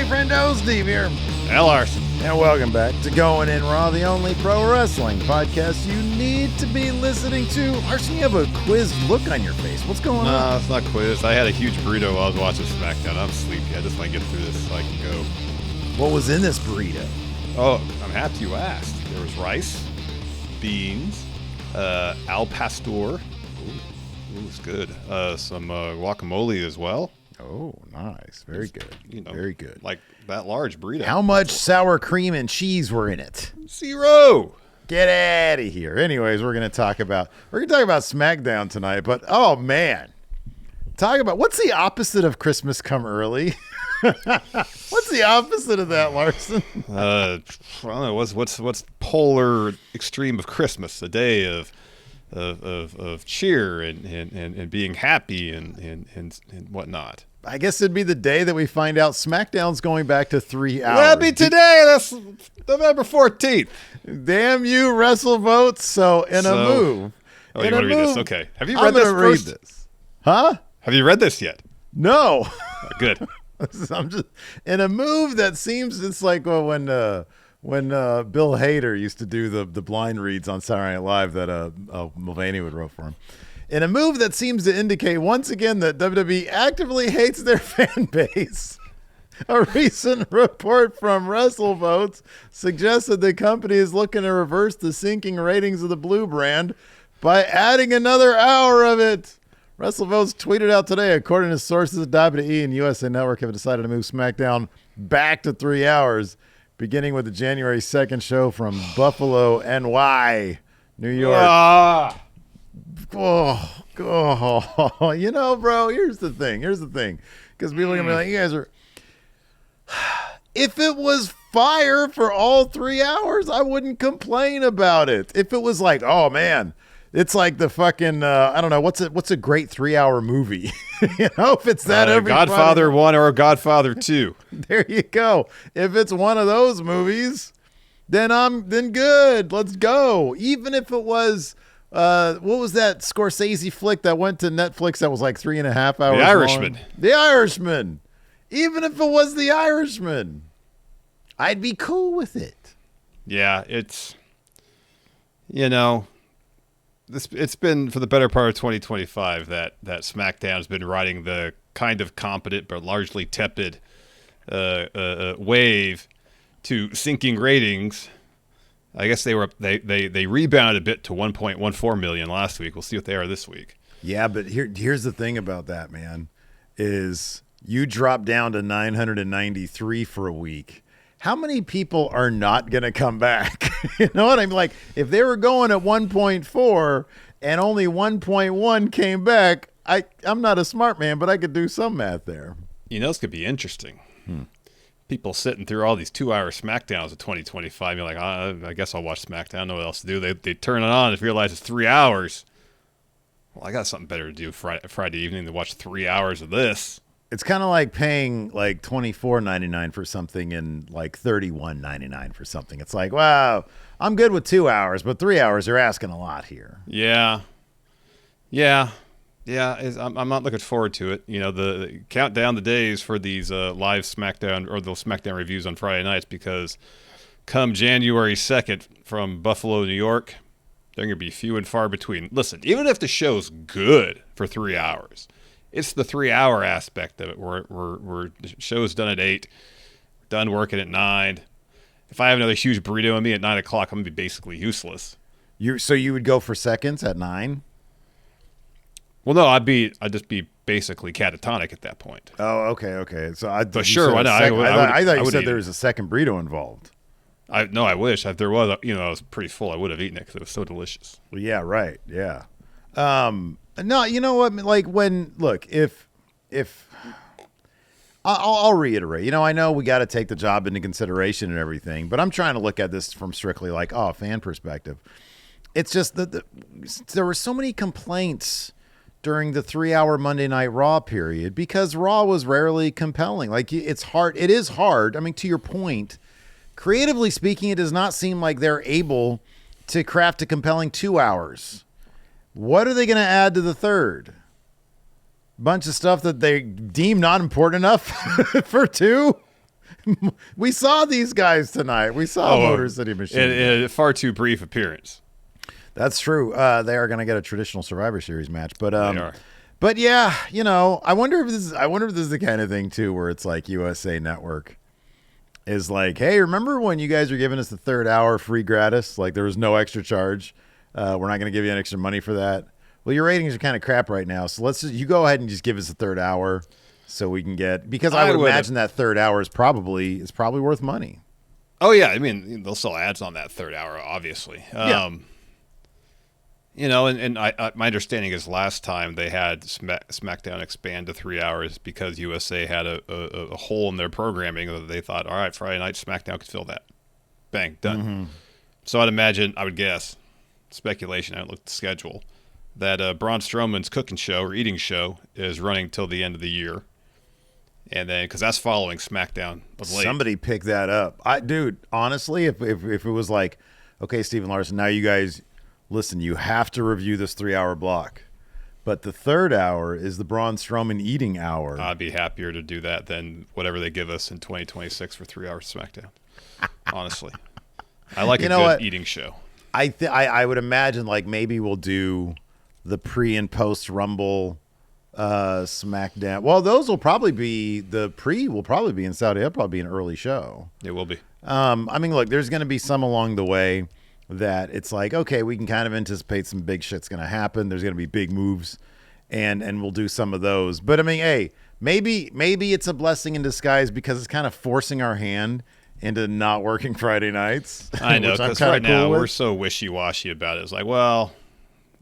Friendo, Steve here. And Larson. And welcome back to Going In Raw, the only pro wrestling podcast you need to be listening to. Larson, you have a quizzed look on your face. What's going on? No, it's not quiz. I had a huge burrito while I was watching SmackDown. I'm sleepy. I just want to get through this so I can go. What was in this burrito? Oh, I'm happy you asked. There was rice, beans, al pastor. Ooh, it's good. Some guacamole as well. Oh, nice. Very good. Very good. Like that large burrito. How much sour cream and cheese were in it? 0. Get out of here. Anyways, we're going to talk about SmackDown tonight, but oh man. Talk about what's the opposite of Christmas come early? What's the opposite of that, Larson? I don't know. What's polar extreme of Christmas? A day of cheer and being happy and whatnot. I guess it'd be the day that we find out SmackDown's going back to 3 hours. That'd be today. That's November 14th. Damn you, WrestleVotes. So in a move. Oh, you want to read this? Okay. Have you read this first? Read this. Huh? Have you read this yet? No. Oh, good. I'm just in a move that seems it's like when Bill Hader used to do the blind reads on Saturday Night Live that Mulvaney would wrote for him. In a move that seems to indicate once again that WWE actively hates their fan base. A recent report from WrestleVotes suggests that the company is looking to reverse the sinking ratings of the Blue brand by adding another hour of it. WrestleVotes tweeted out today, according to sources, WWE and USA Network have decided to move SmackDown back to 3 hours, beginning with the January 2nd show from Buffalo, NY, New York. Oh, you know, bro, here's the thing. Because people are going to be like, you guys are... If it was fire for all 3 hours, I wouldn't complain about it. If it was like, oh, man... It's like the fucking, I don't know, what's a great 3 hour movie? You know, if it's that every Godfather 1 or Godfather 2. There you go. If it's one of those movies, then good. Let's go. Even if it was, what was that Scorsese flick that went to Netflix that was like 3.5 hours The Irishman. long? The Irishman. Even if it was The Irishman, I'd be cool with it. Yeah, it's, you know... It's been for the better part of 2025 that SmackDown has been riding the kind of competent but largely tepid wave to sinking ratings. I guess they rebounded a bit to 1.14 million last week. We'll see what they are this week. Yeah, but here's the thing about that, man, is you drop down to 993 for a week. How many people are not going to come back? You know what I mean? Like, if they were going at 1.4 and only 1.1 came back, I'm not a smart man, but I could do some math there. You know, this could be interesting. People sitting through all these 2 hour SmackDowns of 2025. You're like, I guess I'll watch SmackDown. I don't know what else to do. They turn it on and realize it's 3 hours. Well, I got something better to do Friday evening than watch 3 hours of this. It's kind of like paying like $24.99 for something and like $31.99 for something. It's like, wow, I'm good with 2 hours, but 3 hours, you're asking a lot here. Yeah. I'm not looking forward to it. You know, the count down the days for these live SmackDown or those SmackDown reviews on Friday nights, because come January 2nd from Buffalo, New York, they're going to be few and far between. Listen, even if the show's good for 3 hours, it's the 3 hour aspect of it where the show's done at 8, done working at 9. If I have another huge burrito on me at 9 o'clock, I'm going to be basically useless. So you would go for seconds at 9? Well, no, I'd just be basically catatonic at that point. Oh, okay. So but sure, why not? I thought you said there was a second burrito involved. I wish. If there was, I was pretty full. I would have eaten it because it was so delicious. Well, yeah, right. Yeah. No, you know what? Like if I'll reiterate, you know, I know we got to take the job into consideration and everything, but I'm trying to look at this from strictly like, fan perspective. It's just that there were so many complaints during the 3 hour Monday Night Raw period because Raw was rarely compelling. Like it's hard. It is hard. I mean, to your point, creatively speaking, it does not seem like they're able to craft a compelling 2 hours. What are they going to add to the third? Bunch of stuff that they deem not important enough for 2? We saw these guys tonight. We saw Motor City Machine in a far too brief appearance. That's true. They are going to get a traditional Survivor Series match, but They are. but yeah, I wonder if this is the kind of thing too, where it's like USA Network is like, hey, remember when you guys were giving us the third hour free gratis? Like there was no extra charge. We're not going to give you any extra money for that. Well, your ratings are kind of crap right now, so you go ahead and just give us the third hour, so we can get, because I would imagine that third hour is probably worth money. Oh yeah, I mean they'll sell ads on that third hour, obviously. Yeah. And my understanding is last time they had SmackDown expand to 3 hours because USA had a hole in their programming that they thought, all right, Friday night SmackDown could fill that. Bang, done. Mm-hmm. So I would guess, speculation, I haven't looked at the schedule, that Braun Strowman's cooking show or eating show is running till the end of the year. And then, because that's following SmackDown of late. Somebody pick that up. Dude, honestly, if it was like, okay, Stephen Larson, now you guys, listen, you have to review this 3 hour block. But the third hour is the Braun Strowman eating hour. I'd be happier to do that than whatever they give us in 2026 for 3 hours of SmackDown. Honestly. I like a good eating show. I would imagine like maybe we'll do the pre and post Rumble SmackDown. Well, those will probably be, the pre will probably be in Saudi. It'll probably be an early show. It will be. I mean, look, there's going to be some along the way that it's like, okay, we can kind of anticipate some big shit's going to happen. There's going to be big moves, and we'll do some of those. But I mean, hey, maybe it's a blessing in disguise because it's kind of forcing our hand into not working Friday nights. I know, because right now we're so wishy-washy about it. It's like, well,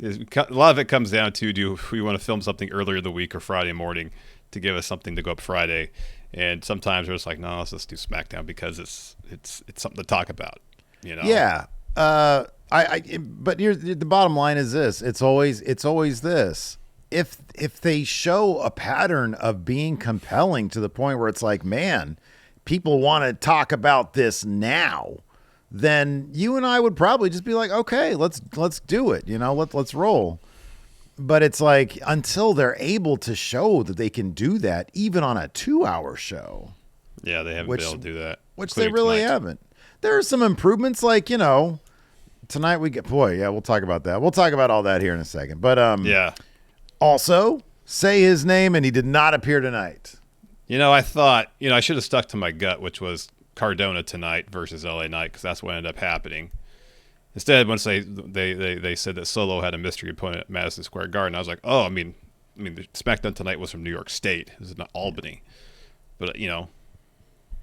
a lot of it comes down to, do we want to film something earlier in the week or Friday morning to give us something to go up Friday? And sometimes we're just like, no, let's just do SmackDown because it's something to talk about, Yeah. But here's the bottom line is this. It's always this. If they show a pattern of being compelling to the point where it's like, man, people want to talk about this now, then you and I would probably just be like, okay, let's do it. Let's roll. But it's like, until they're able to show that they can do that, even on a 2 hour show. Yeah, they haven't been able to do that. Which they really haven't. There are some improvements, like, tonight we get, we'll talk about that. We'll talk about all that here in a second. But yeah. Also, say his name, and he did not appear tonight. I thought, I should have stuck to my gut, which was Cardona tonight versus LA Knight, because that's what ended up happening. Instead, once they said that Solo had a mystery opponent at Madison Square Garden, I was like, oh, I mean, the SmackDown tonight was from New York State. This is not Albany. But,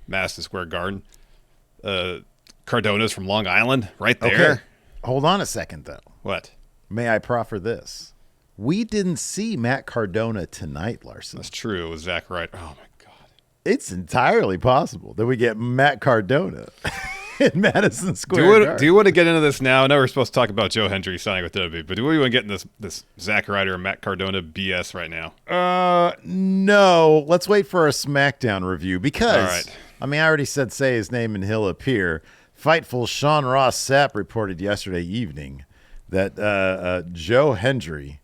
Madison Square Garden. Cardona's from Long Island, right there. Okay. Hold on a second, though. What? May I proffer this? We didn't see Matt Cardona tonight, Larson. That's true. It was Zack Ryder. Oh, my God. It's entirely possible that we get Matt Cardona in Madison Square Garden. Do you want to get into this now? I know we're supposed to talk about Joe Hendry signing with WWE, but do we want to get in this Zack Ryder and Matt Cardona BS right now? No. Let's wait for a SmackDown review because, all right. I mean, I already said say his name and he'll appear. Fightful Sean Ross Sapp reported yesterday evening that Joe Hendry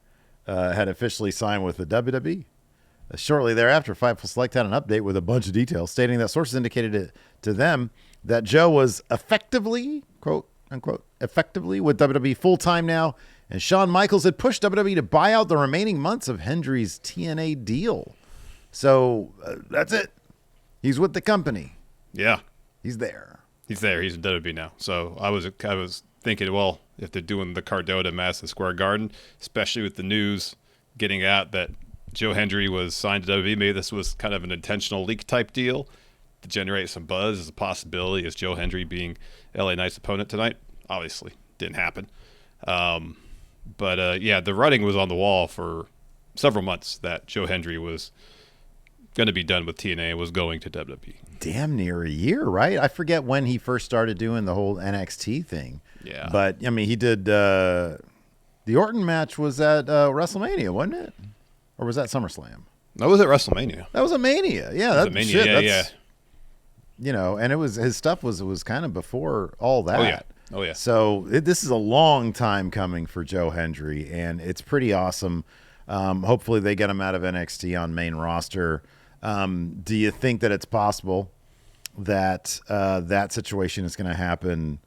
had officially signed with the WWE. Shortly thereafter, Fightful Select had an update with a bunch of details stating that sources indicated to them that Joe was effectively, quote unquote, effectively with WWE full-time now, and Shawn Michaels had pushed WWE to buy out the remaining months of Hendry's TNA deal. So that's it. He's with the company. Yeah. He's there. He's there. He's in WWE now. So I was thinking, well, if they're doing the Cardona Madison Square Garden, especially with the news getting out that Joe Hendry was signed to WWE, maybe this was kind of an intentional leak type deal to generate some buzz as a possibility as Joe Hendry being LA Knight's opponent tonight. Obviously, didn't happen. But the writing was on the wall for several months that Joe Hendry was going to be done with TNA and was going to WWE. Damn near a year, right? I forget when he first started doing the whole NXT thing. Yeah. But, I mean, he did the Orton match was at WrestleMania, wasn't it? Or was that SummerSlam? That was at WrestleMania. That was a Mania. Yeah, that's Mania. Shit, yeah. And it was his stuff was kind of before all that. Oh yeah. So this is a long time coming for Joe Hendry, and it's pretty awesome. Hopefully they get him out of NXT on main roster. Do you think that it's possible that that situation is going to happen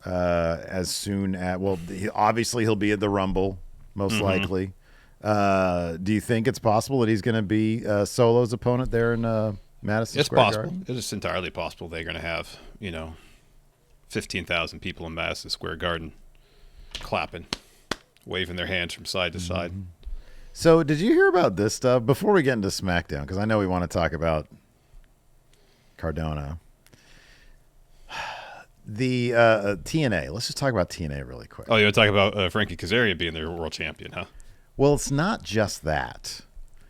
as soon as obviously he'll be at the Rumble most likely. Do you think it's possible that he's going to be Solo's opponent there in Madison Square possible. Garden? It's entirely possible they're going to have 15,000 people in Madison Square Garden clapping, waving their hands from side to side. So did you hear about this stuff before we get into SmackDown? Because I know we want to talk about Cardona. The TNA. Let's just talk about TNA really quick. Oh, you want to talk about Frankie Kazarian being their world champion, huh? Well, it's not just that.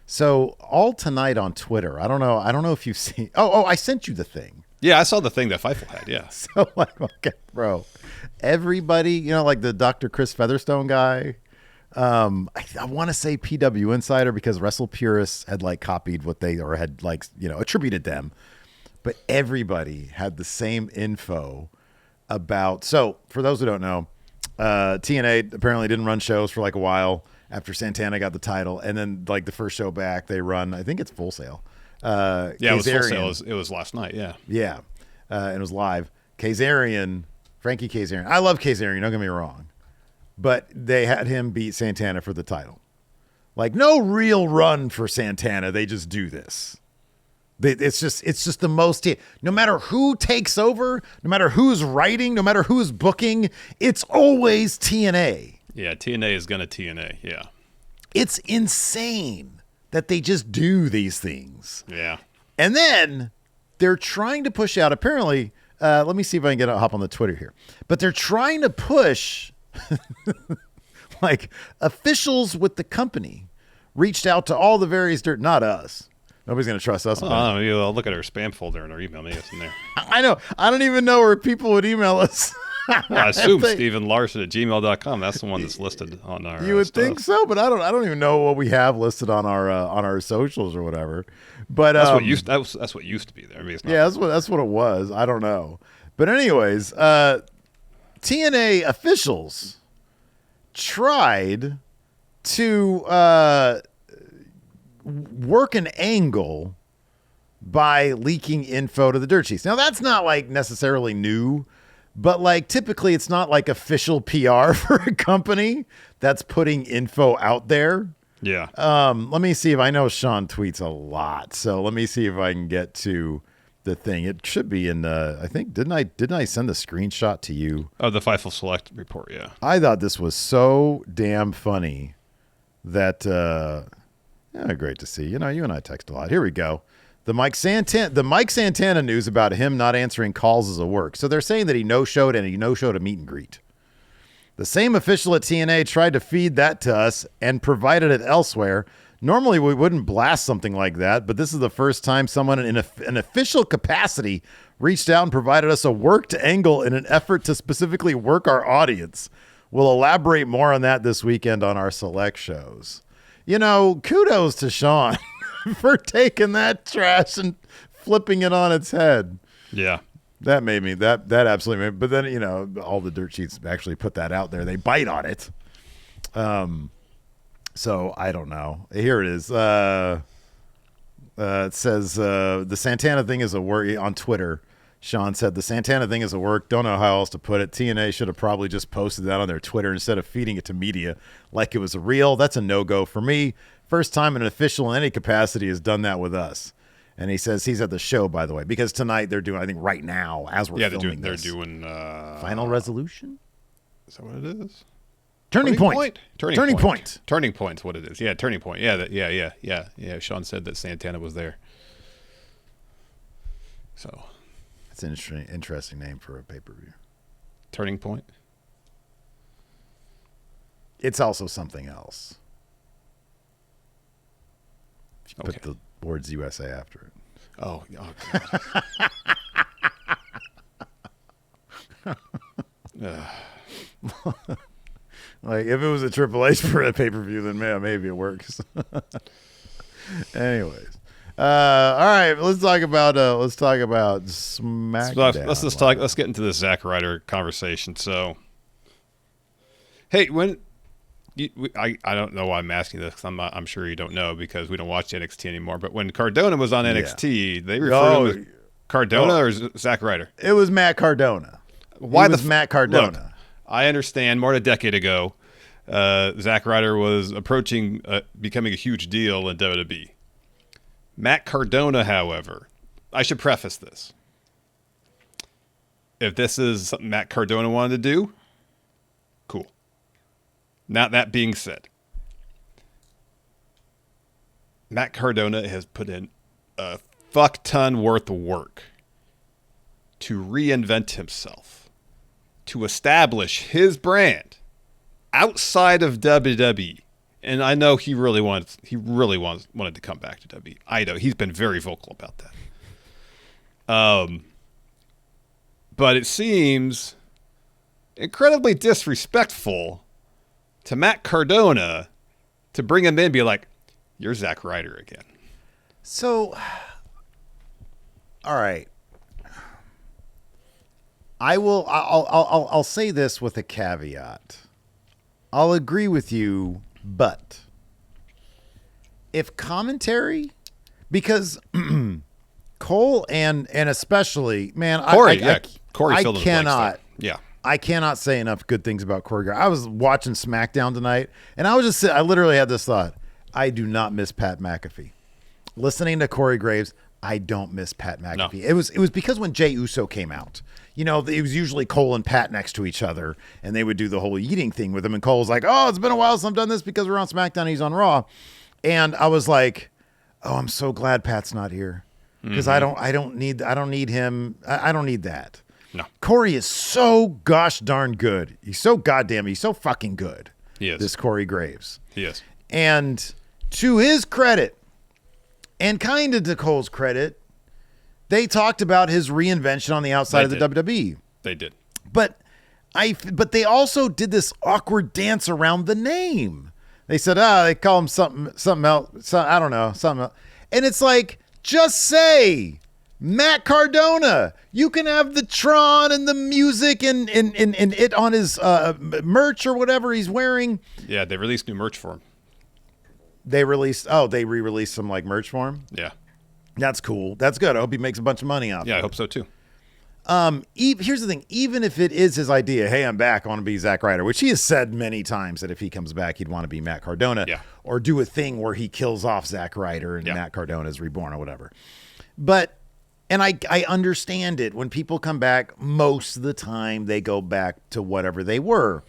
So all tonight on Twitter, I don't know if you've seen. Oh, I sent you the thing. Yeah, I saw the thing that Fightful had. Yeah. So okay, bro, everybody, like the Dr. Chris Featherstone guy. I want to say PW Insider because Wrestle Purists had copied what they or had attributed them, but everybody had the same info about. So for those who don't know, TNA apparently didn't run shows for a while after Santana got the title, and then the first show back they run. I think it's Full Sail. Yeah, it was Full Sail. It was last night. Yeah. Yeah, and it was live. Frankie Kazarian. I love Kazarian. Don't get me wrong. But they had him beat Santana for the title. No real run for Santana. They just do this. It's just the most. No matter who takes over, no matter who's writing, no matter who's booking, it's always TNA. Yeah, TNA is gonna TNA. Yeah, it's insane that they just do these things. Yeah, and then they're trying to push out. Apparently, let me see if I can get a hop on the Twitter here. But they're trying to push. Officials with the company reached out to all the various not us. Nobody's going to trust us. I'll look at our spam folder and our email. Maybe it's in there. I know. I don't even know where people would email us. I assume Stephen Larson at gmail.com. That's the one that's listed on our. You would think so, but I don't even know what we have listed on our socials or whatever. But that's what used. That's what used to be there. I mean, it's not that's what it was. I don't know. But anyways, TNA officials tried to work an angle by leaking info to the dirt sheets. Now, that's not necessarily new, but typically it's not official PR for a company that's putting info out there. Yeah. Let me see if I know Sean tweets a lot. So let me see if I can get to the thing. It should be in the, I think, didn't I send the screenshot to you? Oh, the Fightful Select report, yeah. I thought this was so damn funny that, great to see. You and I text a lot. Here we go. The Mike Santana news about him not answering calls is a work. So they're saying that he no-showed and he no-showed a meet and greet. The same official at TNA tried to feed that to us and provided it elsewhere. Normally, we wouldn't blast something like that, but this is the first time someone in an official capacity reached out and provided us a worked angle in an effort to specifically work our audience. We'll elaborate more on that this weekend on our select shows. Kudos to Sean for taking that trash and flipping it on its head. Yeah. That made me, that absolutely made me, but then, all the dirt sheets actually put that out there. They bite on it. So I don't know. Here it is. It says the Santana thing is a work on Twitter. Sean said the Santana thing is a work. Don't know how else to put it. TNA should have probably just posted that on their Twitter instead of feeding it to media like it was real. That's a no-go for me. First time an official in any capacity has done that with us. And he says he's at the show, by the way, because tonight they're doing, I think right now, as we're filming they're doing Final Resolution? Is that what it is? Turning Point. Turning Point's what it is. Yeah, Turning Point. Yeah, yeah. Sean said that Santana was there. So that's an interesting name for a pay-per-view. Turning Point. It's also something else. If you put the words USA after it. Oh God. If it was a Triple H for a pay-per-view, then maybe it works. Anyways, all right. Let's talk about SmackDown. Let's get into the Zack Ryder conversation. So, hey, I don't know why I'm asking this because I'm sure you don't know because we don't watch NXT anymore. But when Cardona was on NXT, they referred to him as Cardona or Zack Ryder? It was Matt Cardona. Why was Matt Cardona? Look, I understand more than a decade ago, Zack Ryder was approaching becoming a huge deal in WWE. Matt Cardona, however, I should preface this. If this is something Matt Cardona wanted to do, cool. Now, that being said, Matt Cardona has put in a fuck ton worth of work to reinvent himself, to establish his brand outside of WWE. And I know he really wanted to come back to WWE. I know he's been very vocal about that. But it seems incredibly disrespectful to Matt Cardona to bring him in and be like, you're Zack Ryder again. So, all right. I'll say this with a caveat. I'll agree with you, but if commentary, because Cole and especially, man, Corey, Corey filled in the blanks there. Yeah. I cannot say enough good things about Corey. I was watching SmackDown tonight, and I literally had this thought. I do not miss Pat McAfee. Listening to Corey Graves, I don't miss Pat McAfee. No. It was because when Jey Uso came out, you know, it was usually Cole and Pat next to each other, and they would do the whole eating thing with him. And Cole's like, "Oh, it's been a while since I've done this because we're on SmackDown. He's on Raw," and I was like, "Oh, I'm so glad Pat's not here because I don't need him. I don't need that." No, Corey is so gosh darn good. He's so fucking good. He is. This Corey Graves. He is. And to his credit, and kind of to Cole's credit, they talked about his reinvention on the outside of the WWE. They did. But they also did this awkward dance around the name. They said, they call him something else. I don't know, something else. And it's like, just say Matt Cardona. You can have the Tron and the music and it on his merch or whatever he's wearing. Yeah, they released new merch for him. They re-released some like merch for him. Yeah. That's cool. That's good. I hope he makes a bunch of money off. Yeah, I hope so too. Here's the thing. Even if it is his idea, hey, I'm back, I want to be Zack Ryder, which he has said many times that if he comes back, he'd want to be Matt Cardona, or do a thing where he kills off Zack Ryder and Matt Cardona is reborn or whatever. But, and I understand it. When people come back, most of the time they go back to whatever they were.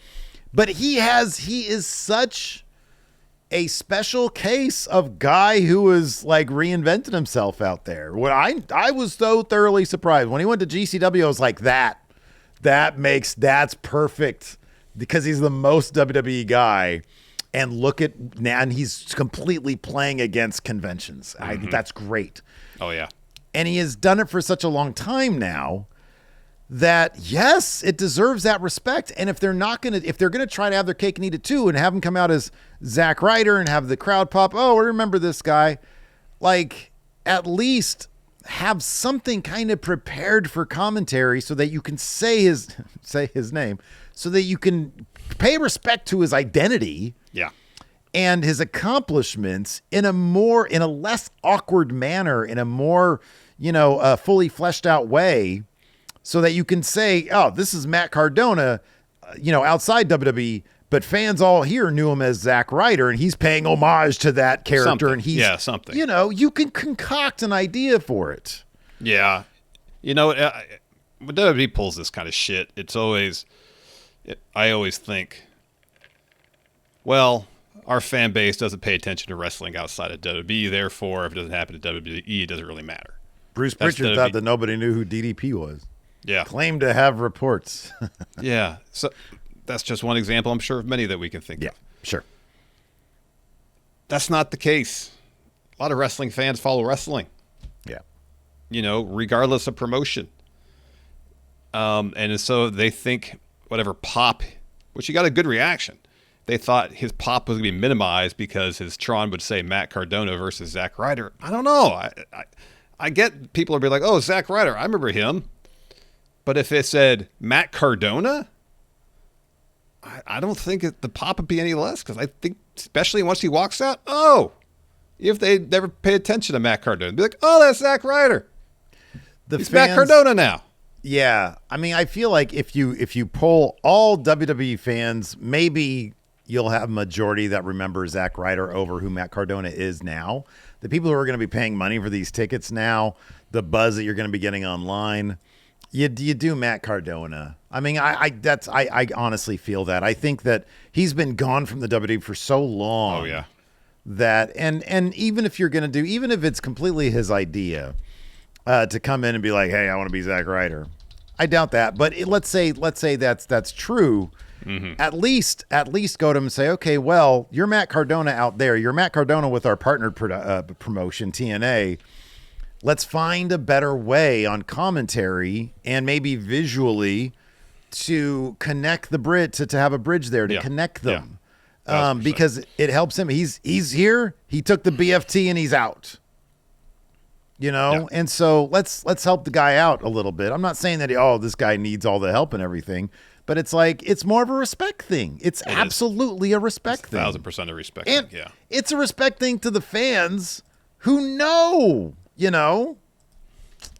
But he is such a special case of guy who has like reinvented himself out there. When I was so thoroughly surprised when he went to GCW, I was like, that's perfect because he's the most WWE guy. And look at now, and he's completely playing against conventions. That's great. Oh yeah. And he has done it for such a long time now that yes, it deserves that respect. And if they're gonna try to have their cake and eat it too, and have him come out as Zack Ryder and have the crowd pop, oh, I remember this guy, like at least have something kind of prepared for commentary so that you can say his name, so that you can pay respect to his identity, and his accomplishments in a less awkward manner, in a more fully fleshed out way. So that you can say, oh, this is Matt Cardona, outside WWE, but fans all here knew him as Zack Ryder, and he's paying homage to that character. And he's, something. You can concoct an idea for it. Yeah. When WWE pulls this kind of shit, I always think, well, our fan base doesn't pay attention to wrestling outside of WWE, therefore, if it doesn't happen to WWE, it doesn't really matter. Bruce Pritchard thought that nobody knew who DDP was. Yeah. Claimed to have reports. Yeah. So that's just one example, I'm sure, of many that we can think of. Yeah, sure. That's not the case. A lot of wrestling fans follow wrestling. Yeah. Regardless of promotion. And so they think whatever pop, which he got a good reaction. They thought his pop was going to be minimized because his Tron would say Matt Cardona versus Zack Ryder. I don't know. I get people will be like, oh, Zack Ryder, I remember him. But if it said Matt Cardona, I don't think the pop would be any less, because I think, especially once he walks out, if they never pay attention to Matt Cardona, they'd be like, oh, that's Zack Ryder. the He's fans, Matt Cardona now. Yeah, I mean, I feel like if you poll all WWE fans, maybe you'll have a majority that remember Zack Ryder over who Matt Cardona is now. The people who are going to be paying money for these tickets now, the buzz that you're going to be getting online, you do Matt Cardona. I mean, I honestly feel that. I think that he's been gone from the WWE for so long. Oh yeah. That and even if you're going to do, even if it's completely his idea. To come in and be like, hey, I want to be Zack Ryder. I doubt that, but let's say that's true. Mm-hmm. At least go to him and say, okay, well, you're Matt Cardona out there. You're Matt Cardona with our partnered promotion, TNA. Let's find a better way on commentary and maybe visually to connect the bridge, to have a bridge there to connect them, because it helps him. He's here. He took the BFT and he's out. And so let's help the guy out a little bit. I'm not saying that this guy needs all the help and everything, but it's like it's more of a respect thing. It's absolutely a respect thing. 1,000% a respect and thing. Yeah, it's a respect thing to the fans who know.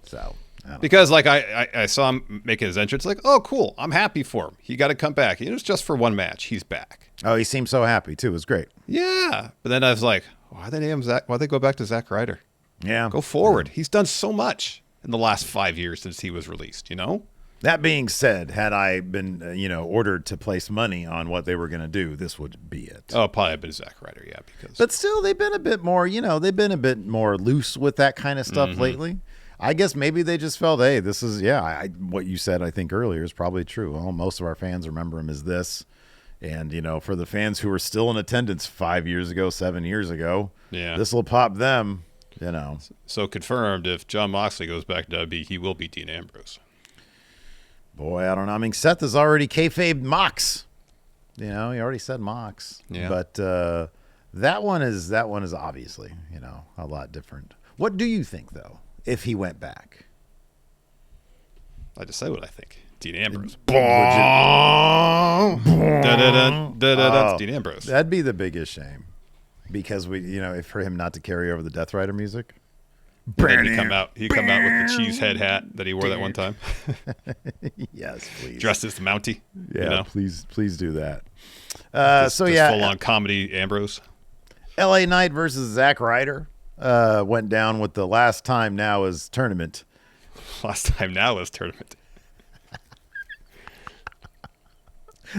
So because like I saw him making his entrance, like, oh cool, I'm happy for him. He got to come back. It was just for one match. He's back. Oh, he seemed so happy too. It was great. Yeah, but then I was like, why they name him Zack? Why they go back to Zack Ryder? Yeah. Go forward. He's done so much in the last 5 years since he was released, That being said, had I been, ordered to place money on what they were going to do, this would be it. Oh, probably been Zack Ryder, yeah. But still, they've been a bit more, loose with that kind of stuff lately. I guess maybe they just felt, hey, this is, what you said, I think earlier is probably true. Well, most of our fans remember him as this. And, for the fans who were still in attendance 5 years ago, 7 years ago, this will pop them. So confirmed, if Jon Moxley goes back to WWE, he will beat Dean Ambrose. Boy, I don't know. I mean, Seth has already kayfabed Mox. He already said Mox. Yeah. But that one is obviously, a lot different. What do you think, though, if he went back? I just say what I think. Dean Ambrose. Dean Ambrose. That'd be the biggest shame. Because if for him not to carry over the Death Rider music. Then he come out with the cheese head hat that he wore that one time. Yes, please. Dressed as the Mountie. Yeah, please do that. Full on comedy Ambrose. LA Knight versus Zack Ryder went down with the Last Time Now is tournament. Last Time Now is tournament.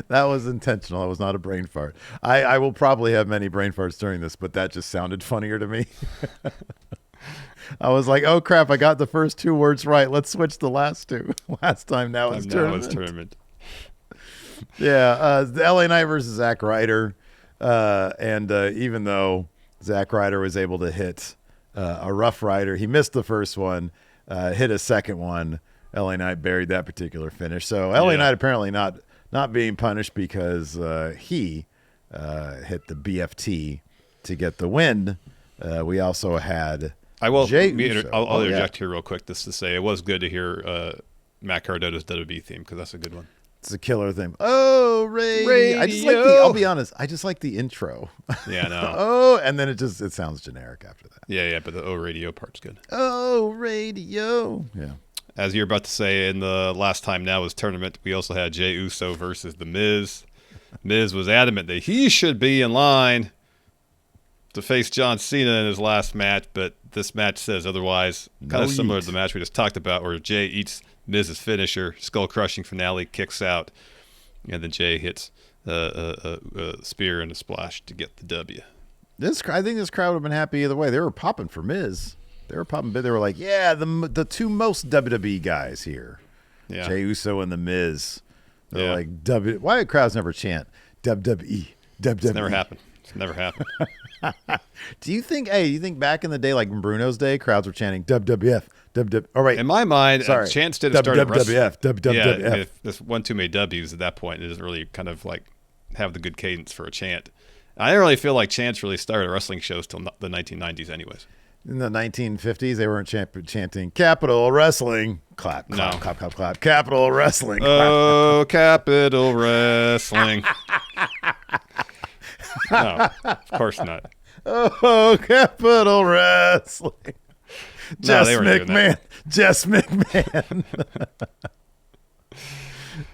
That was intentional. That was not a brain fart. I will probably have many brain farts during this, but that just sounded funnier to me. I was like, oh, crap, I got the first two words right. Let's switch the last two. Last Time Now is tournament. Yeah, the LA Knight versus Zack Ryder. And even though Zack Ryder was able to hit a Rough Rider, he missed the first one, hit a second one. LA Knight buried that particular finish. So LA Knight apparently not being punished because he hit the BFT to get the win. We also had I'll Uso. interject here real quick just to say it was good to hear Matt Cardona's WWE theme because that's a good one. It's a killer theme. Oh, radio. I'll be honest, I just like the intro. Yeah, no. Oh, and then it sounds generic after that. Yeah, but the radio part's good. Oh, radio. Yeah. As you're about to say, in the Last Time Now is tournament, we also had Jey Uso versus The Miz. Miz was adamant that he should be in line to face John Cena in his last match, but this match says otherwise. Kind of similar to the match we just talked about, where Jey eats Miz's finisher, skull-crushing finale, kicks out, and then Jey hits a spear and a splash to get the W. I think this crowd would have been happy either way. They were popping for Miz. They were popping. They were like, yeah, the two most WWE guys here, Jey Uso and The Miz. They're like, why do crowds never chant WWE? WWE. It's never happened. It's never happened. Do you think back in the day, like in Bruno's day, crowds were chanting WWF, WWF? Oh, right. In my mind, chants didn't start at WWF, WWF. Yeah, if there's one too many W's at that point, it doesn't really kind of like have the good cadence for a chant. I don't really feel like chants really started wrestling shows till the 1990s anyways. In the 1950s, they weren't chanting Capital Wrestling. Clap, clap, clap, clap, clap. Capital Wrestling. Oh, Capital Wrestling. No, of course not. Oh, Capital Wrestling. Jess they weren't doing McMahon. Jess McMahon.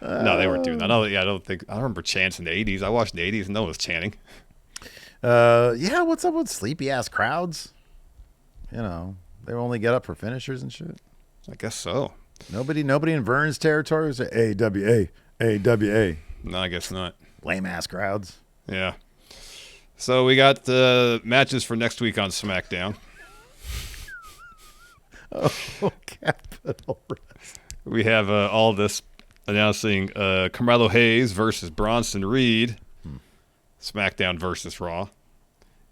No, they weren't doing that. I don't remember chants in the 80s. I watched the 80s and no one was chanting. Yeah, what's up with sleepy ass crowds? You know, they only get up for finishers and shit. I guess so. Nobody in Vern's territory was AWA. No, I guess not. Lame ass crowds. Yeah. So we got the matches for next week on SmackDown. Oh, Capital. We have all this announcing Carmelo Hayes versus Bronson Reed. SmackDown versus Raw.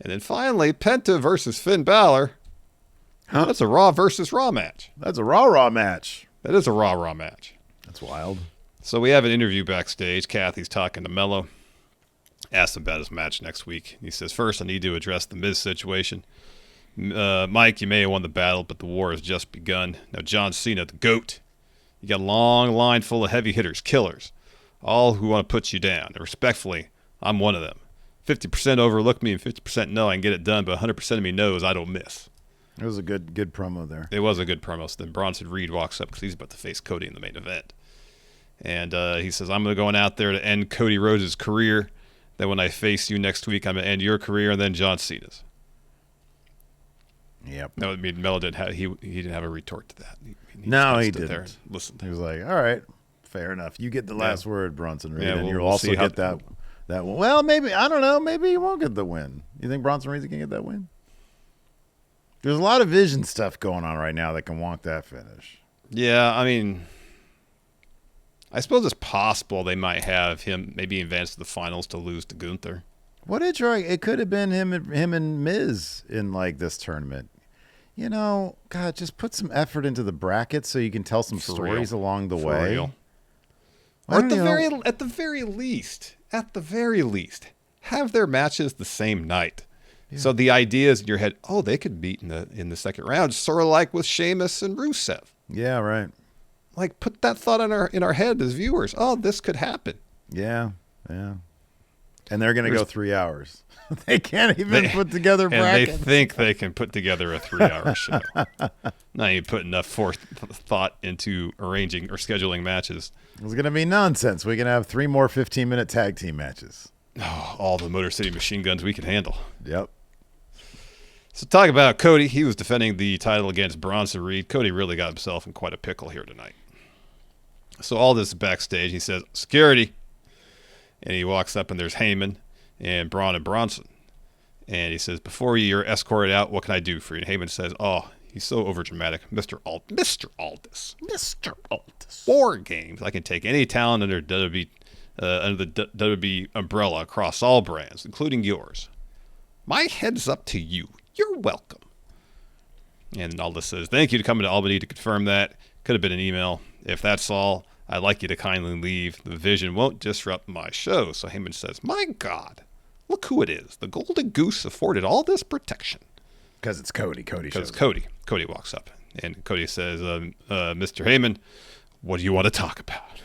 And then finally, Penta versus Finn Balor. Huh? That's a Raw versus Raw match. That's a Raw match. That is a Raw match. That's wild. So we have an interview backstage. Kathy's talking to Mello. Asks him about his match next week. He says, first, I need to address the Miz situation. Mike, you may have won the battle, but the war has just begun. Now, John Cena, the GOAT. You got a long line full of heavy hitters, killers, all who want to put you down. And respectfully, I'm one of them. 50% overlook me and 50% know I can get it done, but 100% of me knows I don't miss. It was a good promo there. It was a good promo. So then Bronson Reed walks up because he's about to face Cody in the main event. And he says, I'm going out there to end Cody Rhodes' career. Then when I face you next week, I'm going to end your career and then John Cena's. Yep. No, I mean, Melo didn't have, he didn't have a retort to that. He didn't. There and listen. He was like, all right, fair enough. You get the last word, Bronson Reed, and you'll we'll also get that one. Well, maybe, I don't know. Maybe you won't get the win. You think Bronson Reed's going to get that win? There's a lot of vision stuff going on right now that can wonk that finish. Yeah, I mean, I suppose it's possible they might have him maybe advance to the finals to lose to Gunther. What did Troy? It could have been him and Miz in like this tournament. You know, God, just put some effort into the brackets so you can tell some stories along the way. Real. Or at the very least, have their matches the same night. Yeah. So the idea is in your head, oh, they could meet in the second round, sort of like with Sheamus and Rusev. Yeah, right. Like, put that thought in our head as viewers. Oh, this could happen. Yeah. And they're going to go 3 hours. They can't even put together brackets. And they think they can put together a 3-hour show. Not even put enough thought into arranging or scheduling matches. It's going to be nonsense. We can have 3 more 15-minute tag team matches. Oh, all the Motor City Machine Guns we can handle. Yep. So talk about Cody. He was defending the title against Bronson Reed. Cody really got himself in quite a pickle here tonight. So all this is backstage. He says, security. And he walks up and there's Heyman and Braun and Bronson. And he says, before you're escorted out, what can I do for you? And Heyman says, oh, he's so overdramatic. Mr. Aldis. 4 games. I can take any talent under the WWE umbrella across all brands, including yours. My head's up to you. You're welcome. And Aldis says, thank you to coming to Albany to confirm that. Could have been an email. If that's all, I'd like you to kindly leave. The Vision won't disrupt my show. So Heyman says, my God, look who it is. The Golden Goose afforded all this protection. Because it's Cody. Because Cody. Cody walks up. And Cody says, Mr. Heyman, what do you want to talk about?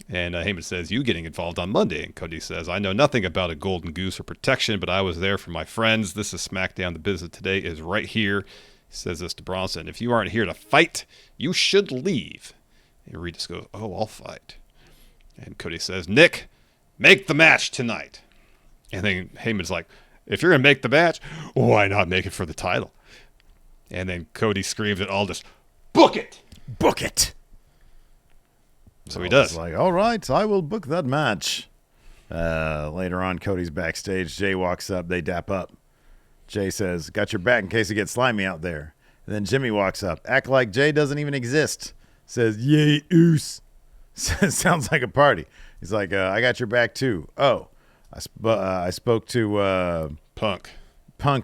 And Heyman says, you getting involved on Monday. And Cody says, I know nothing about a golden goose or protection, but I was there for my friends. This is SmackDown. The business today is right here. He says this to Bronson. If you aren't here to fight, you should leave. And Reed just goes, oh, I'll fight. And Cody says, Nick, make the match tonight. And then Heyman's like, if you're going to make the match, why not make it for the title? And then Cody screams at Aldis, book it! Book it! So he does. Like, all right, I will book that match. Later on, Cody's backstage. Jay walks up. They dap up. Jay says, got your back in case it gets slimy out there. And then Jimmy walks up. Act like Jay doesn't even exist. Says, yay, oos. Sounds like a party. He's like, I got your back too. Oh, I spoke to Punk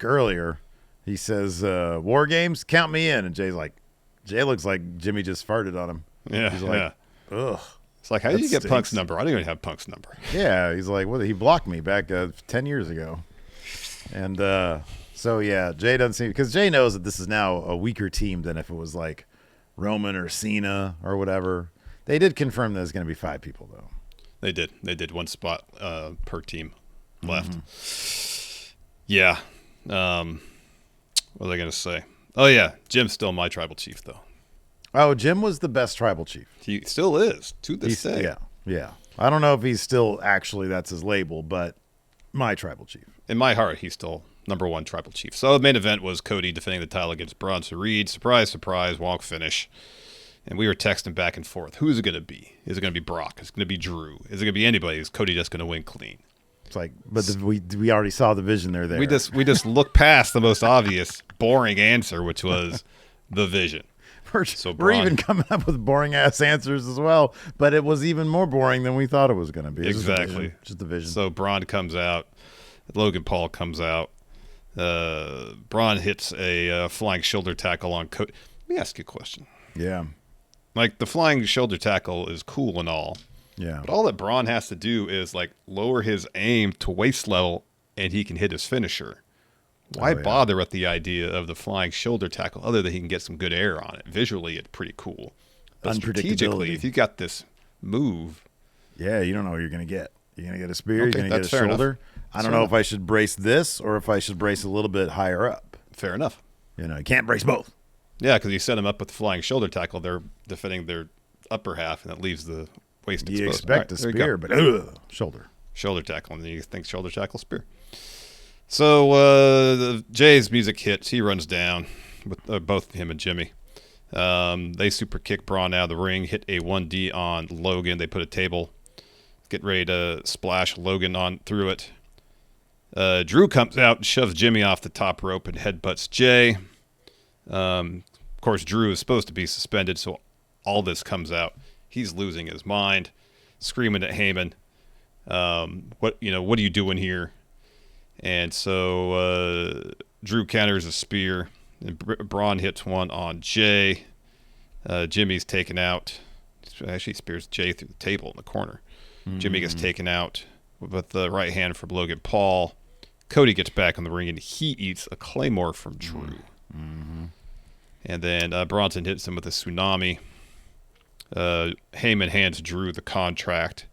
earlier. He says, War Games, count me in. And Jay looks like Jimmy just farted on him. Yeah, he's like, ugh. It's like, how did you get Punk's number? I didn't even have Punk's number. Yeah, he's like, well, he blocked me back 10 years ago. And so, yeah, Jay doesn't seem, because Jay knows that this is now a weaker team than if it was like Roman or Cena or whatever. They did confirm there's going to be 5 people, though. They did 1 spot per team left. Mm-hmm. Yeah. What was I going to say? Oh yeah, Jim's still my tribal chief though. Oh, Jim was the best tribal chief. He still is to this day. Yeah, yeah. I don't know if he's still actually that's his label, but my tribal chief. In my heart, he's still number one tribal chief. So the main event was Cody defending the title against Bronson Reed. Surprise, surprise, wonk finish. And we were texting back and forth. Who's it going to be? Is it going to be Brock? Is it going to be Drew? Is it going to be anybody? Is Cody just going to win clean? It's like, but we already saw the vision there. We just looked past the most obvious, boring answer, which was the vision. We're even coming up with boring ass answers as well, but it was even more boring than we thought it was going to be. Exactly. Just the vision. So Braun comes out. Logan Paul comes out. Braun hits a flying shoulder tackle on Cody. Let me ask you a question. Yeah. Like, the flying shoulder tackle is cool and all. Yeah. But all that Braun has to do is, like, lower his aim to waist level, and he can hit his finisher. Why bother with the idea of the flying shoulder tackle other than he can get some good air on it? Visually, it's pretty cool. But strategically, if you got this move... Yeah, you don't know what you're going to get. You're going to get a spear, you're going to get a shoulder. Enough. I don't know if I should brace this or if I should brace a little bit higher up. Fair enough. You know, you can't brace both. Yeah, because you set them up with the flying shoulder tackle, they're defending their upper half, and that leaves the waist exposed. You expect a spear, but shoulder. Shoulder tackle, and then you think shoulder tackle, spear. So Jay's music hits. He runs down with both him and Jimmy. They super kick Braun out of the ring, hit a 1D on Logan. They put a table, get ready to splash Logan on through it. Drew comes out and shoves Jimmy off the top rope and headbutts Jay. Of course, Drew is supposed to be suspended, so all this comes out. He's losing his mind, screaming at Heyman, "What are you doing here?" And so Drew counters a spear, and Braun hits one on Jay. Jimmy's taken out. Actually, spears Jay through the table in the corner. Jimmy gets taken out with the right hand from Logan Paul. Cody gets back in the ring, and he eats a claymore from Drew. Mm-hmm. And then Bronson hits him with a tsunami. Heyman hands Drew the contract.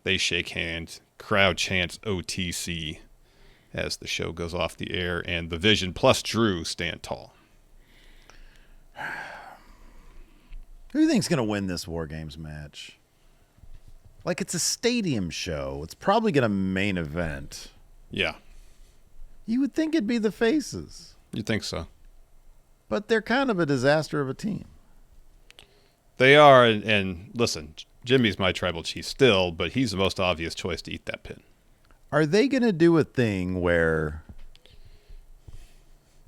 They shake hands. Crowd chants OTC as the show goes off the air, and the Vision plus Drew stand tall. Who do you think's going to win this War Games match? Like, it's a stadium show. It's probably going to main event. Yeah. You would think it'd be the faces. You think so? But they're kind of a disaster of a team. They are, and listen, Jimmy's my tribal chief still, but he's the most obvious choice to eat that pin. Are they going to do a thing where...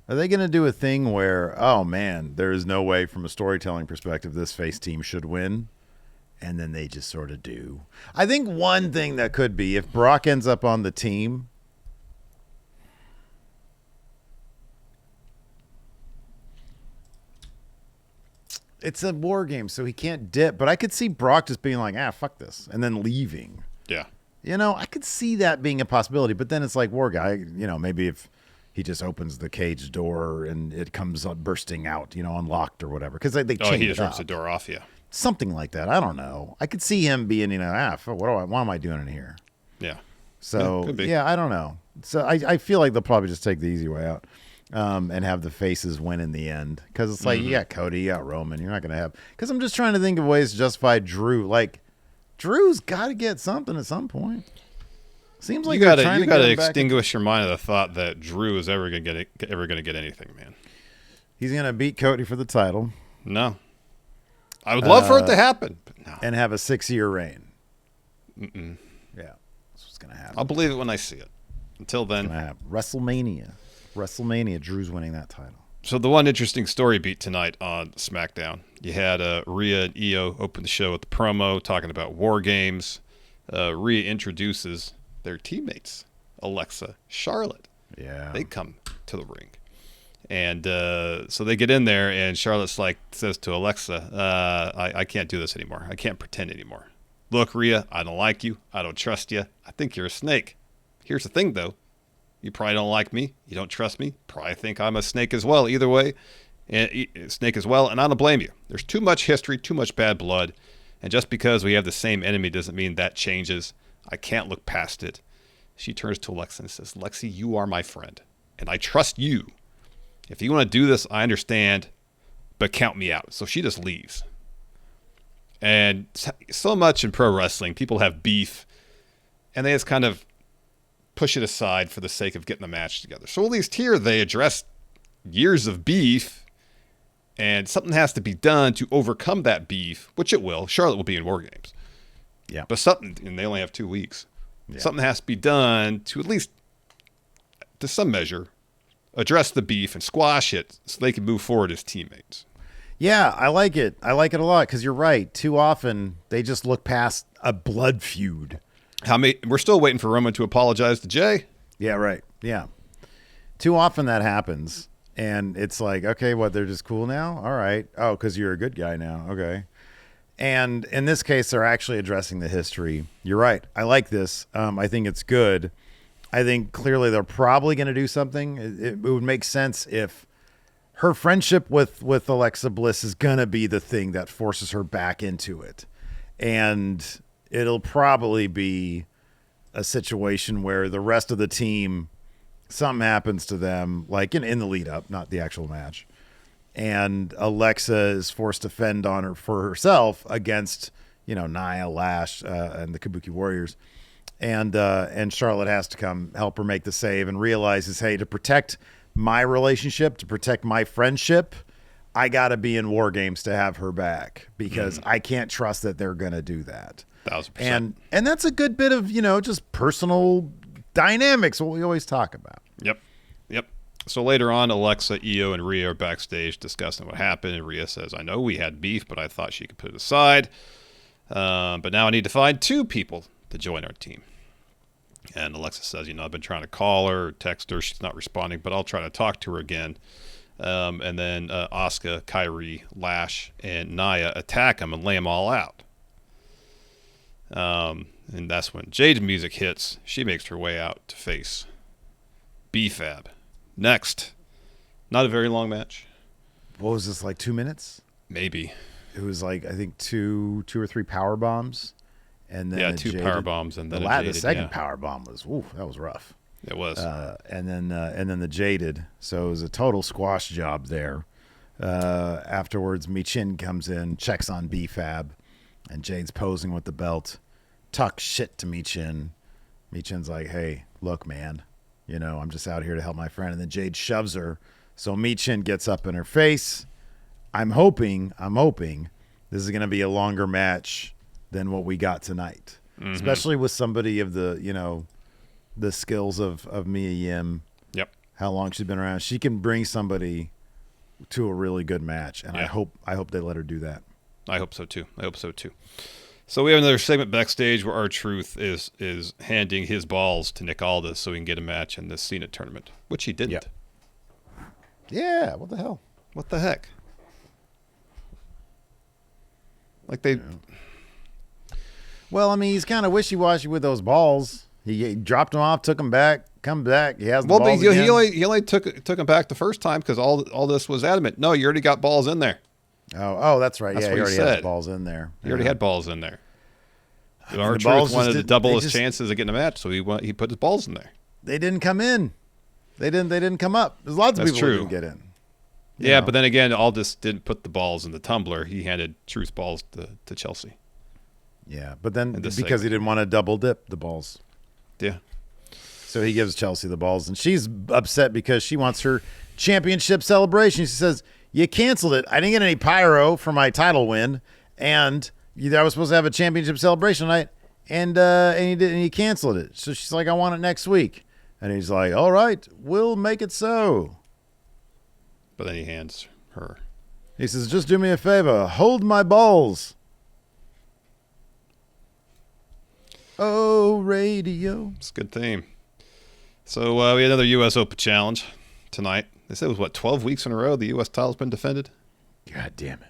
oh, man, there is no way from a storytelling perspective this face team should win? And then they just sort of do. I think one thing that could be, if Brock ends up on the team... It's a War Game, so he can't dip. But I could see Brock just being like, fuck this, and then leaving. Yeah. You know, I could see that being a possibility. But then it's like, War Guy, maybe if he just opens the cage door and it comes bursting out, unlocked or whatever. Because they change he just it rips up. the door off, yeah. Something like that. I don't know. I could see him being, why am I doing it here? Yeah. So, I don't know. So I feel like they'll probably just take the easy way out. And have the faces win in the end. Because it's like, you got Cody, you got Roman. You're not going to have... Because I'm just trying to think of ways to justify Drew. Like, Drew's got to get something at some point. Seems like you got to extinguish your mind of the thought that Drew is ever going to get anything, man. He's going to beat Cody for the title. No. I would love for it to happen, but no. And have a 6-year reign. Mm-mm. Yeah. That's what's going to happen. I'll believe it when I see it. Until then... WrestleMania, Drew's winning that title. So the one interesting story beat tonight on SmackDown, you had Rhea and Io open the show with the promo talking about War Games. Rhea introduces their teammates, Alexa, Charlotte. Yeah. They come to the ring. And so they get in there, and Charlotte says to Alexa, I can't do this anymore. I can't pretend anymore. Look, Rhea, I don't like you. I don't trust you. I think you're a snake. Here's the thing, though. You probably don't like me. You don't trust me. Probably think I'm a snake as well. Either way, snake as well. And I don't blame you. There's too much history, too much bad blood. And just because we have the same enemy doesn't mean that changes. I can't look past it. She turns to Alexa and says, Lexi, you are my friend. And I trust you. If you want to do this, I understand, but count me out. So she just leaves. And so much in pro wrestling, people have beef, and they just kind of push it aside for the sake of getting the match together. So at least here they address years of beef, and something has to be done to overcome that beef, which it will. Charlotte will be in War Games. Yeah. But something, and they only have 2 weeks. Yeah. Something has to be done to at least, to some measure, address the beef and squash it so they can move forward as teammates. Yeah, I like it. I like it a lot because you're right. Too often they just look past a blood feud. We're still waiting for Roman to apologize to Jay. Yeah, right. Yeah. Too often that happens. And it's like, okay, what, they're just cool now? All right. Oh, because you're a good guy now. Okay. And in this case, they're actually addressing the history. You're right. I like this. I think it's good. I think clearly they're probably going to do something. It would make sense if her friendship with Alexa Bliss is going to be the thing that forces her back into it. And it'll probably be a situation where the rest of the team, something happens to them, like in the lead up, not the actual match. And Alexa is forced to fend on her for herself against, Nia, Lash, and the Kabuki Warriors. And Charlotte has to come help her make the save and realizes, hey, to protect my relationship, to protect my friendship, I got to be in War Games to have her back because I can't trust that they're going to do that. 1,000%. And that's a good bit of, just personal dynamics, what we always talk about. Yep. So later on, Alexa, Io, and Rhea are backstage discussing what happened. And Rhea says, I know we had beef, but I thought she could put it aside. But now I need to find 2 people to join our team. And Alexa says, I've been trying to call her, text her. She's not responding, but I'll try to talk to her again. And then Asuka, Kairi, Lash, and Nia attack him and lay them all out. And that's when Jade's music hits. She makes her way out to face B-Fab. Next, not a very long match. What was this, like 2 minutes? Maybe. It was like, I think two or three power bombs. And then 2 power bombs and then the second power bomb was, that was rough. It was. And then the jaded. So it was a total squash job there. Afterwards, Michin comes in, checks on B-Fab, and Jade's posing with the belt. Talks shit to Michin. Michin's like, hey, look, man, I'm just out here to help my friend. And then Jade shoves her. So Michin gets up in her face. I'm hoping this is going to be a longer match than what we got tonight, especially with somebody of the, the skills of Mia Yim. Yep. How long she's been around. She can bring somebody to a really good match. And I hope they let her do that. I hope so too. So we have another segment backstage where R-Truth is handing his balls to Nick Aldis so he can get a match in this Cena tournament, which he didn't. Yep. Yeah, what the hell? What the heck? Like they... Yeah. Well, I mean, he's kind of wishy-washy with those balls. He dropped them off, took them back, come back. He has the balls again. He only took them back the first time because all this was adamant. No, you already got balls in there. Oh, that's right. That's he already had balls in there. He already had balls in there. R-Truth wanted to double his chances of getting a match, so he put his balls in there. They didn't come in. They didn't come up. There's lots of people who didn't get in. Yeah, but then again, Aldis didn't put the balls in the tumbler. He handed Truth balls to Chelsea. Yeah, but then because he didn't want to double dip the balls. Yeah. So he gives Chelsea the balls, and she's upset because she wants her championship celebration. She says, you canceled it. I didn't get any pyro for my title win, and I was supposed to have a championship celebration tonight, and you canceled it. So she's like, I want it next week. And he's like, all right, we'll make it so. But then he hands her. He says, just do me a favor. Hold my balls. Oh, radio. It's a good theme. So we had another U.S. Open challenge tonight. They said it was, 12 weeks in a row the U.S. title's been defended? God damn it.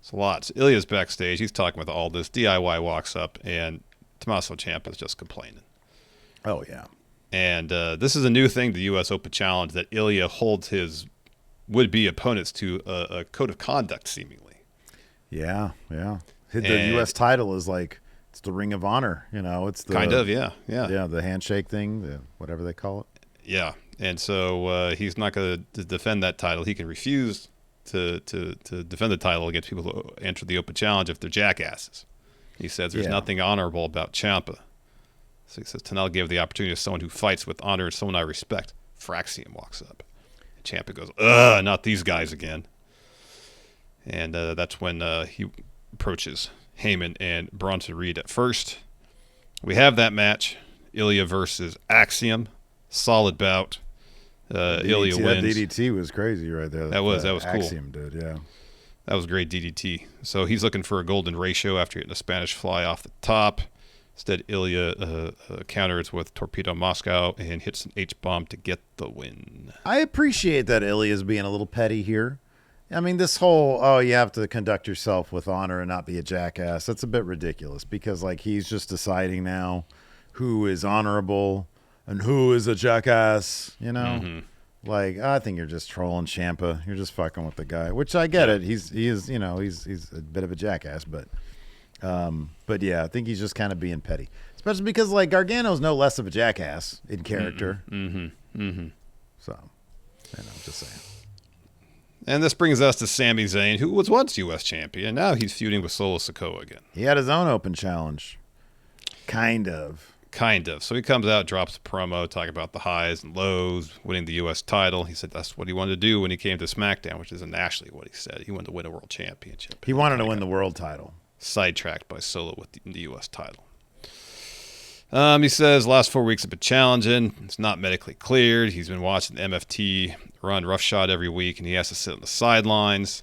It's a lot. So Ilya's backstage. He's talking with all this. DIY walks up, and Tommaso Ciampa's just complaining. Oh, yeah. And this is a new thing, the U.S. Open challenge, that Ilya holds his would-be opponents to a code of conduct, seemingly. Yeah. The U.S. title is like, it's the Ring of Honor. It's the kind of, yeah. Yeah, the handshake thing, whatever they call it. Yeah, and so he's not going to defend that title. He can refuse to defend the title against people who enter the open challenge if they're jackasses. He says there's nothing honorable about Ciampa. So he says Tenel gave the opportunity to someone who fights with honor and someone I respect. Fraxium walks up. Ciampa goes, ugh, not these guys again. And that's when he approaches Heyman and Bronson Reed at first. We have that match, Ilya versus Axiom. Solid bout. Ilya wins. That DDT was crazy right there. That was cool. Axiom did, yeah. That was great DDT. So he's looking for a golden ratio after getting a Spanish fly off the top. Instead, Ilya counters with Torpedo Moscow and hits an H-bomb to get the win. I appreciate that Ilya's being a little petty here. I mean, this whole, you have to conduct yourself with honor and not be a jackass, that's a bit ridiculous because, like, he's just deciding now who is honorable and who is a jackass, you know? Mm-hmm. Like, I think you're just trolling Ciampa. You're just fucking with the guy, which I get it. He is, you know, he's a bit of a jackass, but yeah, I think he's just kind of being petty, especially because like Gargano's no less of a jackass in character. So, I'm just saying. And this brings us to Sami Zayn, who was once U.S. champion. Now he's feuding with Solo Sikoa again. He had his own open challenge. Kind of. So he comes out, drops a promo, talking about the highs and lows, winning the U.S. title. He said that's what he wanted to do when he came to SmackDown, which isn't actually what he said. He wanted to win a world championship. He wanted to win the world title. Sidetracked by Solo with the U.S. title. He says last 4 weeks have been challenging. It's not medically cleared. He's been watching the MFT run roughshod every week, and he has to sit on the sidelines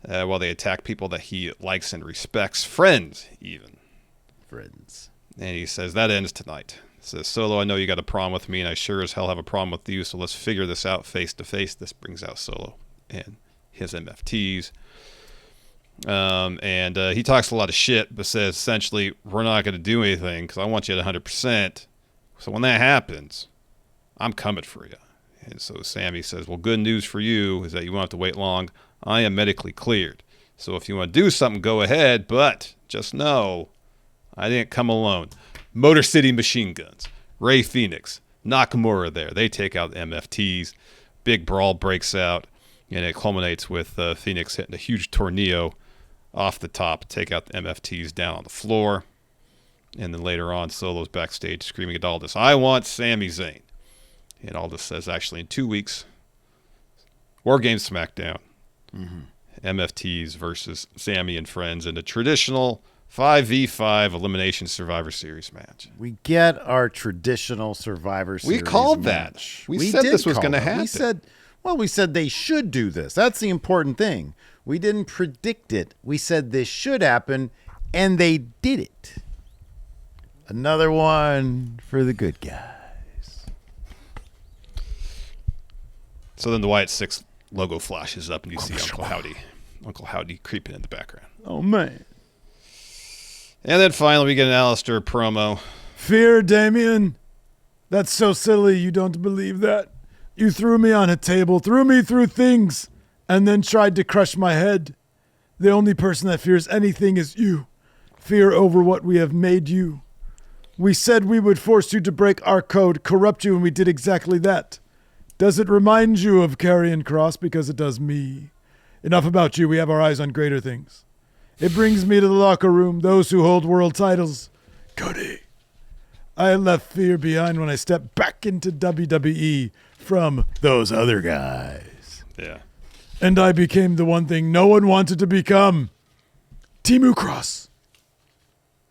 while they attack people that he likes and respects, friends even. Friends. And he says that ends tonight. He says, Solo, I know you got a problem with me, and I sure as hell have a problem with you, so let's figure this out face to face. This brings out Solo and his MFTs. And he talks a lot of shit, but says essentially, we're not going to do anything because I want you at 100%. So when that happens, I'm coming for you. And so Sami says, well, good news for you is that you won't have to wait long. I am medically cleared. So if you want to do something, go ahead, but just know I didn't come alone. Motor City Machine Guns, Rey Fenix, Nakamura there. They take out the MFTs. Big brawl breaks out, and it culminates with Phoenix hitting a huge tornado off the top, take out the MFTs down on the floor. And then later on, Solo's backstage screaming at Aldis, I want Sami Zayn. And Aldis says, actually, in 2 weeks, War Games SmackDown, MFTs versus Sami and friends in a traditional 5v5 Elimination Survivor Series match. We get our traditional Survivor Series We called match. that. We said this was going to happen. We said they should do this. That's the important thing. We didn't predict it. We said this should happen, and they did it. Another one for the good guys. So then the Wyatt Six logo flashes up, and you see Uncle Howdy creeping in the background. Oh, man. And then finally we get an Alistair promo. Fear, Damien? That's so silly you don't believe that. You threw me on a table, threw me through things, and then tried to crush my head. The only person that fears anything is you. Fear over what we have made you. We said we would force you to break our code, corrupt you, and we did exactly that. Does it remind you of Karrion Kross? Because it does me. Enough about you. We have our eyes on greater things. It brings me to the locker room, those who hold world titles. Cody. I left fear behind when I stepped back into WWE from those other guys. Yeah. And I became the one thing no one wanted to become. Timu Cross.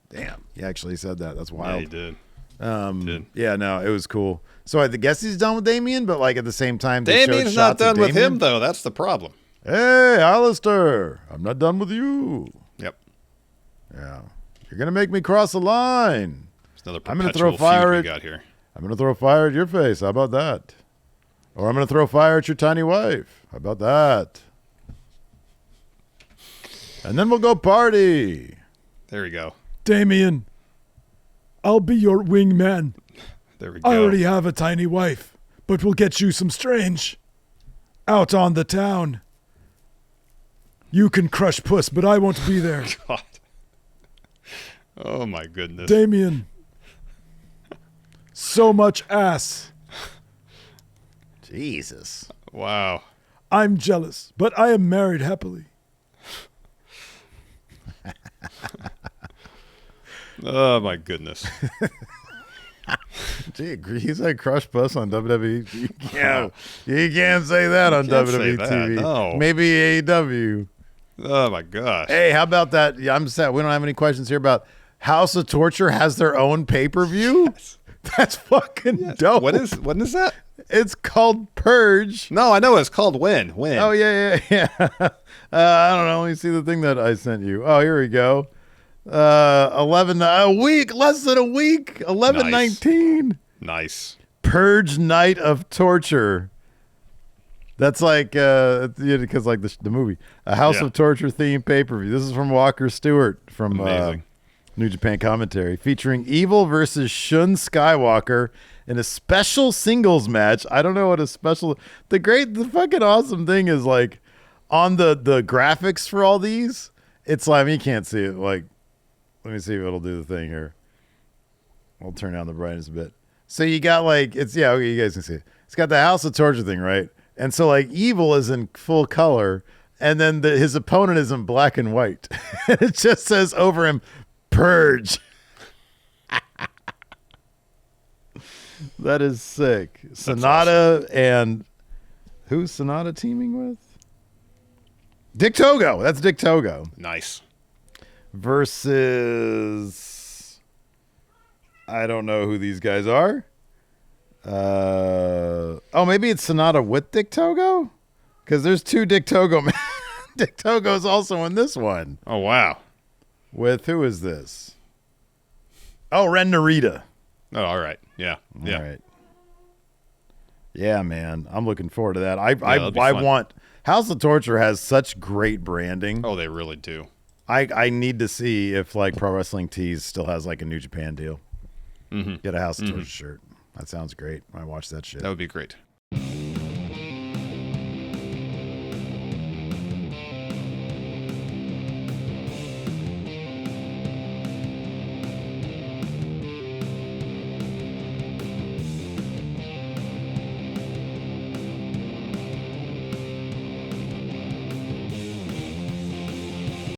Damn, he actually said that. That's wild. Yeah, he did. Yeah, no, it was cool. So I guess he's done with Damien, but like at the same time, they Damien's showed not shots of done with Damien. him, though. That's the problem. Hey, Alistair, I'm not done with you. Yep. Yeah, you're gonna make me cross the line. It's another I'm gonna perpetual throw fire feud we at- got here. I'm gonna throw fire at your face. How about that? Or I'm gonna throw fire at your tiny wife. How about that? And then we'll go party. There we go. Damien, I'll be your wingman. There we go. I already have a tiny wife, but we'll get you some strange. Out on the town. You can crush puss, but I won't be there. God. Oh, my goodness. Damien. So much ass. Jesus. Wow. I'm jealous, but I am married happily. Oh my goodness. Gee, he's had crush bus on WWE. You can't say that on can't say WWE that, TV. no. Maybe AEW. Oh my gosh. Hey, how about that? Yeah, I'm sad. We don't have any questions here about House of Torture has their own pay-per-view. Yes. That's fucking dope. When is that? It's called Purge. No, I know it's called When. Oh yeah. I don't know. Let me see the thing that I sent you. Oh, here we go. 11 a week, less than a week. 11/19. Nice. Purge Night of Torture. That's like because like the movie, a House of Torture themed pay-per-view. This is from Walker Stewart from New Japan Commentary, featuring Evil versus Shun Skywalker in a special singles match. I don't know what a special. The fucking awesome thing is like on the graphics for all these. It's like you can't see it. Like, let me see if it'll do the thing here. I'll turn down the brightness a bit. So you got like okay, you guys can see it. It's got the House of Torture thing, right? And so like Evil is in full color, and then his opponent is in black and white. And it just says over him, Purge. That is sick. Sonata awesome. And who's Sonata teaming with? Dick Togo. That's Dick Togo. Nice. Versus I don't know who these guys are. Maybe it's Sonata with Dick Togo? Because there's two Dick Togo. Dick Togo's also in this one. Oh, wow. With who is this? Oh, Ren Narita. Oh, all right. Yeah. All right. Yeah, man. I'm looking forward to that. I fun. want House of Torture has such great branding. Oh, they really do. I need to see if like Pro Wrestling Tees still has like a New Japan deal. Mm-hmm. Get a House of Torture shirt. That sounds great. I watch that shit. That would be great.